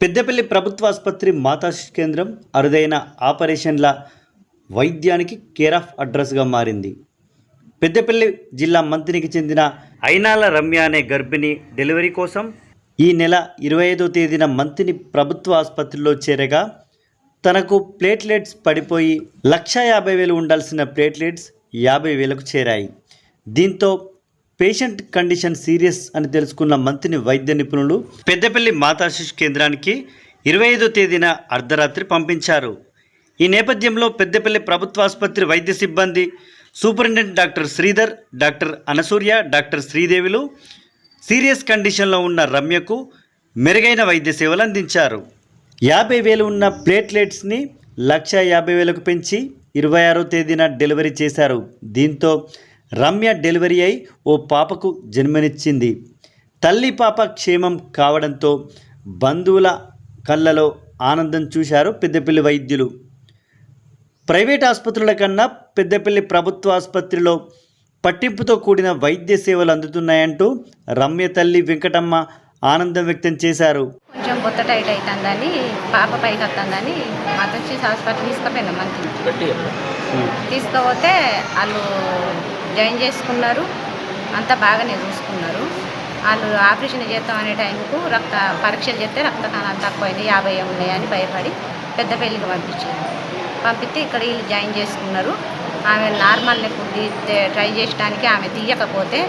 పెద్దపల్లి ప్రభుత్వ ఆసుపత్రి మాతా శిశు కేంద్రం అరుదైన ఆపరేషన్ల వైద్యానికి కేర్ ఆఫ్ అడ్రస్గా మారింది. పెద్దపల్లి జిల్లా మంత్రికి చెందిన అయినాల రమ్య అనే గర్భిణి డెలివరీ కోసం ఈ నెల 25వ తేదీన మంత్రిని ప్రభుత్వ ఆసుపత్రిలో చేరగా తనకు ప్లేట్లెట్స్ పడిపోయి 1,50,000 ఉండాల్సిన ప్లేట్లెట్స్ 50,000కు చేరాయి. దీంతో పేషెంట్ కండిషన్ సీరియస్ అని తెలుసుకున్న మంత్రిని వైద్య నిపుణులు పెద్దపల్లి మాతా శిశు కేంద్రానికి 25వ తేదీన అర్ధరాత్రి పంపించారు. ఈ నేపథ్యంలో పెద్దపల్లి ప్రభుత్వ ఆసుపత్రి వైద్య సిబ్బంది superintendent doctor Sridhar, doctor Anasuya, doctor శ్రీదేవిలు సీరియస్ కండిషన్లో ఉన్న రమ్యకు మెరుగైన వైద్య సేవలు అందించారు. 50,000 ఉన్న ప్లేట్లెట్స్ని 1,50,000కు పెంచి 26వ తేదీన డెలివరీ చేశారు. దీంతో రమ్య డెలివరీ అయి ఓ పాపకు జన్మనిచ్చింది. తల్లి పాప క్షేమం కావడంతో బంధువుల కళ్ళలో ఆనందం చూశారు పెద్దపల్లి వైద్యులు. ప్రైవేట్ ఆసుపత్రుల కన్నా పెద్దపల్లి ప్రభుత్వ ఆసుపత్రిలో పట్టింపుతో కూడిన వైద్య సేవలు అందుతున్నాయంటూ రమ్య తల్లి వెంకటమ్మ ఆనందం వ్యక్తం చేశారు. కొంచెం కొత్త టైట్ అవుతుందని పాప పైకి వస్తుందని అతొచ్చి హాస్పిటల్ తీసుకుపోయినా మంత్రి తీసుకుపోతే వాళ్ళు జాయిన్ చేసుకున్నారు. అంతా బాగానే చూసుకున్నారు. వాళ్ళు ఆపరేషన్ చేస్తాం అనే టైంకు రక్త పరీక్షలు చేస్తే రక్త కణాలు తక్కువైనాయి, 50 ఉన్నాయని భయపడి పెద్దపల్లికి పంపిస్తే ఇక్కడ వీళ్ళు జాయిన్ చేసుకున్నారు. ఆమె నార్మల్ ఫుడ్ ట్రై చేయడానికి ఆమె తీయకపోతే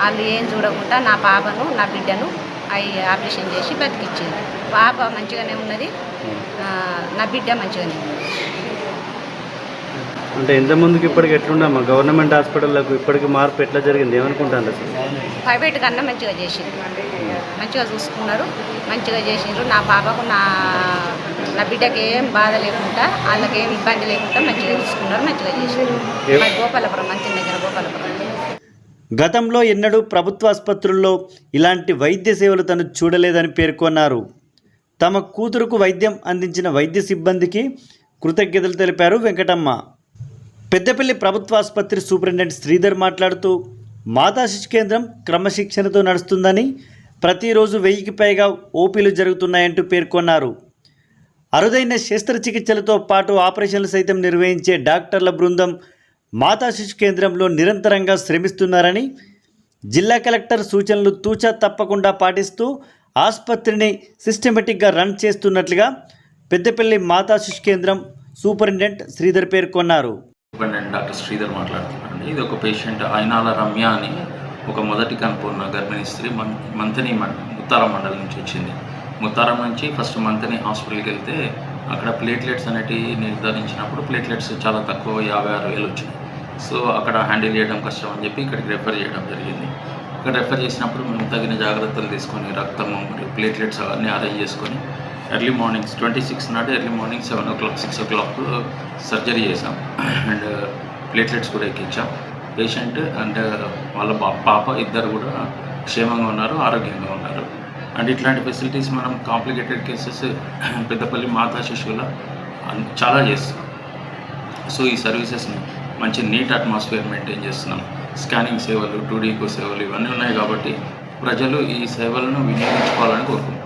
వాళ్ళు ఏం చూడకుండా నా పాపను నా బిడ్డను అవి ఆపరేషన్ చేసి బతికిచ్చింది. పాప మంచిగానే ఉన్నది, నా బిడ్డ మంచిగానే ఉన్నది. అంటే ఇంతకుముందుకు ఇప్పటికి ఎట్లుండమ్మా గవర్నమెంట్ హాస్పిటల్లకు ఇప్పటికి మార్పు ఎట్లా జరిగింది ఏమనుకుంటాను? ప్రైవేట్ కన్నా మంచిగా చేసిండ్రు, మంచిగా చూసుకున్నారు, మంచిగా చేసిండ్రు. నా పాపకు నా బిడ్డకి ఏం బాధ లేకుండా వాళ్ళకి ఏం ఇబ్బంది లేకుండా మంచిగా చూసుకున్నారు, మంచిగా చేసిండ్రు. గోపాలపురం మంచి దగ్గర గోపాలపురం. గతంలో ఎన్నడూ ప్రభుత్వ ఆసుపత్రుల్లో ఇలాంటి వైద్య సేవలు తను చూడలేదని పేర్కొన్నారు. తమ కూతురుకు వైద్యం అందించిన వైద్య సిబ్బందికి కృతజ్ఞతలు తెలిపారు వెంకటమ్మ. పెద్దపల్లి ప్రభుత్వ ఆసుపత్రి సూపరింటెండెంట్ శ్రీధర్ మాట్లాడుతూ మాతా శిశు కేంద్రం క్రమశిక్షణతో నడుస్తుందని, ప్రతిరోజు 1000కి పైగా ఓపీలు జరుగుతున్నాయంటూ పేర్కొన్నారు. అరుదైన శస్త్రచికిత్సలతో పాటు ఆపరేషన్లు సైతం నిర్వహించే డాక్టర్ల బృందం మాతా శిశు కేంద్రంలో నిరంతరంగా శ్రమిస్తున్నారని, జిల్లా కలెక్టర్ సూచనలు తూచా తప్పకుండా పాటిస్తూ ఆసుపత్రిని సిస్టమేటిక్గా రన్ చేస్తున్నట్లుగా పెద్దపల్లి మాతా శిశు కేంద్రం సూపరింటెండెంట్ శ్రీధర్ పేర్కొన్నారు. డాక్టర్ శ్రీధర్ మాట్లాడుతున్నాను. ఇది ఒక పేషెంట్ అయినాల రమ్య అని ఒక మొదటి కనుపున్న గర్భిణీ స్త్రీ మంతని ముత్తారం మండలం నుంచి వచ్చింది. ముత్తారం నుంచి ఫస్ట్ మంతని హాస్పిటల్కి వెళ్తే అక్కడ ప్లేట్లెట్స్ అనేటివి నిర్ధారించినప్పుడు ప్లేట్లెట్స్ చాలా తక్కువ 56,000 వచ్చినాయి. సో అక్కడ హ్యాండిల్ చేయడం కష్టం అని చెప్పి ఇక్కడికి రెఫర్ చేయడం జరిగింది. ఇక్కడ రెఫర్ చేసినప్పుడు మేము తగిన జాగ్రత్తలు తీసుకొని రక్తము మరియు ప్లేట్లెట్స్ అవన్నీ అరేంజ్ చేసుకొని ఎర్లీ మార్నింగ్ 26 నాడు early morning 7 o'clock 6 o'clock surgery చేసాం అండ్ ప్లేట్లెట్స్ కూడా ఎక్కించాం. పేషెంట్ అండ్ వాళ్ళ పాప ఇద్దరు కూడా క్షేమంగా ఉన్నారు, ఆరోగ్యంగా ఉన్నారు. అండ్ ఇట్లాంటి ఫెసిలిటీస్ మనం కాంప్లికేటెడ్ కేసెస్ పెద్దపల్లి మాతా శిశువుల చాలా చేస్తున్నాం. సో ఈ సర్వీసెస్ని మంచి నీట్ అట్మాస్ఫియర్ మెయింటైన్ చేస్తున్నాం. స్కానింగ్ సేవలు, 2D ECO సేవలు ఇవన్నీ ఉన్నాయి కాబట్టి ప్రజలు ఈ సేవలను వినియోగించుకోవాలని కోరుకుంటున్నాను.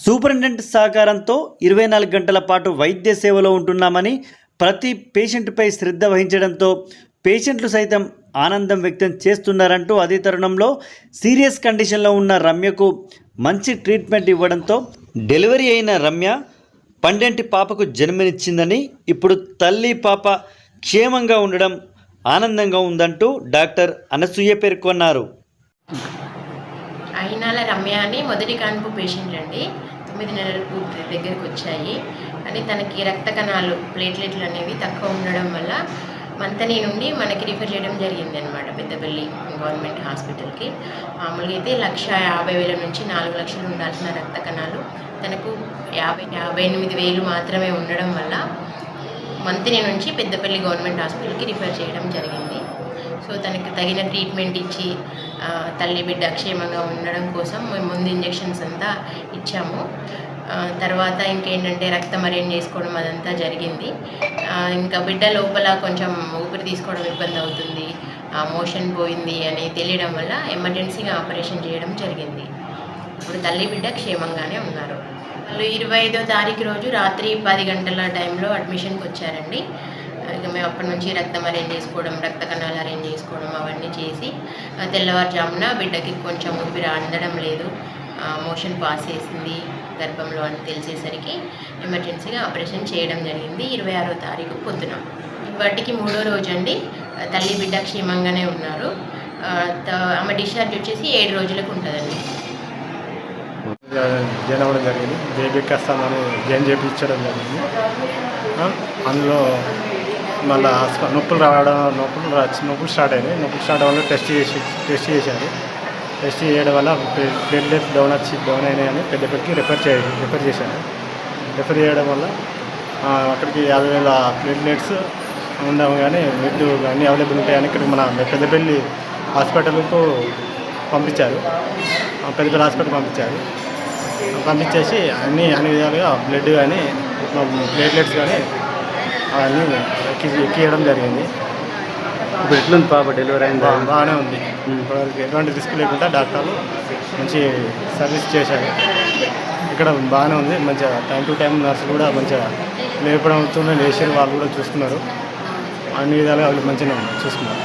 సూపరింటెండెంట్ సహకారంతో 24 గంటల పాటు వైద్య సేవలో ఉంటున్నామని, ప్రతి పేషెంట్పై శ్రద్ధ వహించడంతో పేషెంట్లు సైతం ఆనందం వ్యక్తం చేస్తున్నారంటూ, అదే తరుణంలో సీరియస్ కండిషన్లో ఉన్న రమ్యకు మంచి ట్రీట్మెంట్ ఇవ్వడంతో డెలివరీ అయిన రమ్య పండంటి పాపకు జన్మనిచ్చిందని, ఇప్పుడు తల్లి పాప క్షేమంగా ఉండడం ఆనందంగా ఉందంటూ డాక్టర్ అనసూయ పేర్కొన్నారు. అయినాల రమ్య అని మొదటి కాన్పు పేషెంట్ అండి. 9 నెలలకు దగ్గరికి వచ్చాయి. కానీ తనకి రక్త కణాలు ప్లేట్లెట్లు అనేవి తక్కువ ఉండడం వల్ల మంతని నుండి మనకి రిఫర్ చేయడం జరిగింది అనమాట పెద్దపల్లి గవర్నమెంట్ హాస్పిటల్కి. మామూలుగా అయితే 1,50,000 నుంచి 4 లక్షలు ఉండాల్సిన రక్త కణాలు తనకు 58,000 మాత్రమే ఉండడం వల్ల మంతని నుంచి పెద్దపల్లి గవర్నమెంట్ హాస్పిటల్కి రిఫర్ చేయడం జరిగింది. సో తనకి తగిన ట్రీట్మెంట్ ఇచ్చి తల్లి బిడ్డ క్షేమంగా ఉండడం కోసం మేము ముందు ఇంజెక్షన్స్ అంతా ఇచ్చాము. తర్వాత ఇంకేంటంటే రక్తం అరేంజ్ చేసుకోవడం అదంతా జరిగింది. ఇంకా బిడ్డ లోపల కొంచెం ఊపిరి తీసుకోవడం ఇబ్బంది అవుతుంది, మోషన్ పోయింది అని తెలియడం వల్ల ఎమర్జెన్సీగా ఆపరేషన్ చేయడం జరిగింది. ఇప్పుడు తల్లి బిడ్డ క్షేమంగానే ఉన్నారు. వాళ్ళు 25వ తారీఖు రోజు రాత్రి 10 గంటల టైంలో అడ్మిషన్కి వచ్చారండి. ఇక మేము అప్పటి నుంచి రక్తం అరేంజ్ చేసుకోవడం, రక్త కణాలు అరేంజ్ చేసుకోవడం అవన్నీ చేసి తెల్లవారుజామున బిడ్డకి కొంచెం ఊపిరి అందడం లేదు, మోషన్ పాస్ చేసింది గర్భంలో అని తెలిసేసరికి ఎమర్జెన్సీగా ఆపరేషన్ చేయడం జరిగింది 26వ తారీఖు పొద్దున. ఇప్పటికి 3వ రోజు అండి. తల్లి బిడ్డ క్షేమంగానే ఉన్నారు. ఆమె డిశ్చార్జ్ వచ్చేసి 7 రోజులకు ఉంటుందండి. జాయిన్ అవ్వడం జరిగింది. బేబీ కస్తామని జాయిన్ చేయించడం జరిగింది. అందులో మళ్ళీ నొప్పులు స్టార్ట్ అయినాయి. నొప్పులు స్టార్ట్ అవ్వడం టెస్ట్ చేశారు. టెస్ట్ చేయడం వల్ల ప్లేట్లెట్స్ డౌన్ అయినాయని పెద్దపల్లికి రిఫర్ చేశారు. రిఫర్ చేయడం వల్ల అక్కడికి 50,000 ప్లేట్లెట్స్ ఉండవు, కానీ బెడ్ అన్నీ అవైలబుల్ ఉంటాయని ఇక్కడికి మన పెద్దపల్లి హాస్పిటల్కు పంపించారు. పెద్దపల్లి హాస్పిటల్ పంపించేసి అన్ని విధాలుగా బ్లడ్ కానీ ప్లేట్లెట్స్ కానీ అవన్నీ ఎక్కియడం జరిగింది. ఇప్పుడు ఎట్లుంది పాప డెలివరీ అయిందా? బాగానే ఉంది. ఇప్పటివరకు ఎటువంటి రిస్క్ లేకుండా డాక్టర్లు మంచి సర్వీస్ చేశారు. ఇక్కడ బాగానే ఉంది. మంచిగా టైం టు టైం నర్సులు కూడా మంచిగా లేపడంతో లేచారు, వాళ్ళు కూడా చూసుకున్నారు. అన్ని విధాలుగా వాళ్ళు మంచిగా చూసుకున్నారు.